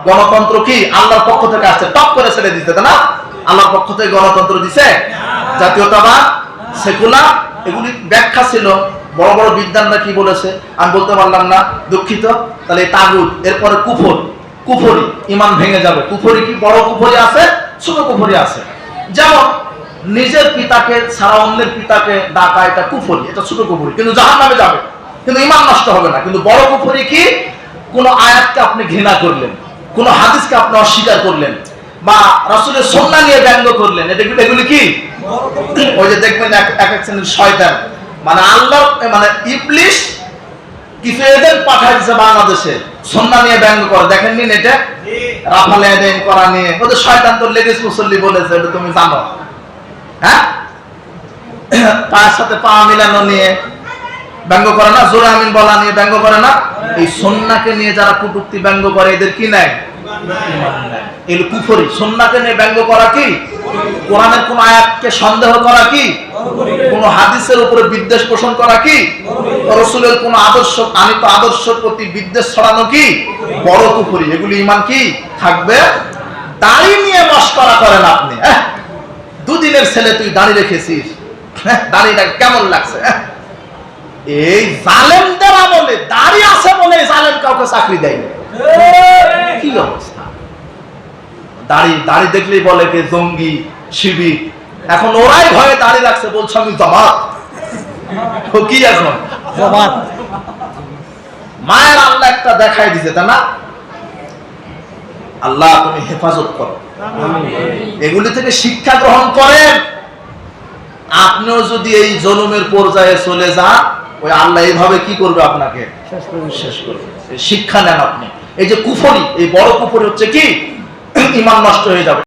গণতন্ত্র কি আল্লাহর পক্ষ থেকে আসছে, টপ করে ছেড়ে দিতে, তাই না? আল্লাহর পক্ষ থেকে গণতন্ত্র দিছে, জাতীয়তাবাদ, সেকুলার, এগুলি ব্যাখ্যা ছিল। বড় বড় বিদ্বানরা কি বলেছে আমি বলতে পারলাম না, দুঃখিত। তাহলে তাগুত, এরপরে কুফর, কুফরি, ইমান ভেঙে যাবে। কুফরি কি বড় কুফরি আছে, ছোট কুফরি আছে। যেমন নিজের পিতাকে ছাড়া অন্যের পিতাকে ডাকা, এটা কুফরি, এটা ছোট কুফরি, কিন্তু জাহান্নামে যাবে, কিন্তু ইমান নষ্ট হবে না। কিন্তু বড় কুফরি কি, কোন আয়াতকে আপনি ঘৃণা করলেন, কোন হাদিসকে আপনি অস্বীকার করলেন, বা রাসূলের সুন্নাহ নিয়ে ব্যঙ্গ করলেন, এগুলি কি? ওই যে দেখবেন এক এক শ্রেণীর শয়তান, মানে আল্লাহ মানে ইবলিশ কিছু এজেন্ট পাঠাইছে বাংলাদেশে সুন্নাহ নিয়ে ব্যঙ্গ করে। দেখেননি এটা রাফাল এদেন করা নিয়ে? ওদের শয়তান তো লেডিস মুসল্লি বলেছে, এটা তুমি জানো? হ্যাঁ, পায়ের সাথে পা মিলানো নিয়ে ব্যঙ্গ করে না, জোরে আমিন বলা নিয়ে ব্যঙ্গ করে না? এই সুন্নাহকে নিয়ে যারা কটূক্তি ব্যঙ্গ করে, এদের কি নাই? এই কুফরি। সুন্নাহকে নিয়ে ব্যঙ্গ করা কি? কোরআনের কোন আয়াতকে সন্দেহ করা কি? কোন হাদিসের উপরে বিদ্বেষ পোষণ করা কি? রাসূলের কোন আদর্শ, আনিত আদর্শের প্রতি বিদ্বেষ ছড়ানো কি? বড় কুফরি। এগুলি ঈমান কি থাকবে? দাড়ি নিয়ে মশকরা করেন আপনি, দুদিনের ছেলে তুই দাড়ি রেখেছিস, দাড়িটা কেমন লাগছে? এই জালেমদের আমলে দাড়ি আছে বলে জালেম কাউকে চাকরি দেয়নি। কি অবস্থা! দাড়ি দাড়ি দেখলেই বলে কে জঙ্গি, শিবির। এখন ওরাই ভয়ে দাড়ি রাখছে, বলছে আমি জামাত। ও কি এখন জামাত? মায়ের আল্লাহ একটা দেখাই দিছে, তাই না? আল্লাহ তুমি হেফাজত করো, এগুলি থেকে শিক্ষা গ্রহণ করেন। আপনিও যদি এই জুলুমের পর্যায়ে চলে যান, ওই আল্লাহ এইভাবে কি করবে? আপনাকে শেষ করবে। শিক্ষা নেন আপনি। এই যে কুফরি, এই বড় কুফরি হচ্ছে কি, ঈমান নষ্ট হয়ে যাবে।